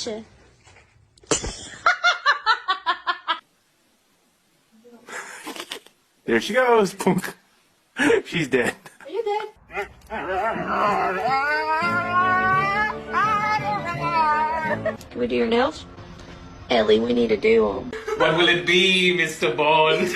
you. There she goes. Punk. She's dead. Are you dead? Can we do your nails? Ellie, we need to do them. What will it be, Mr. Bond?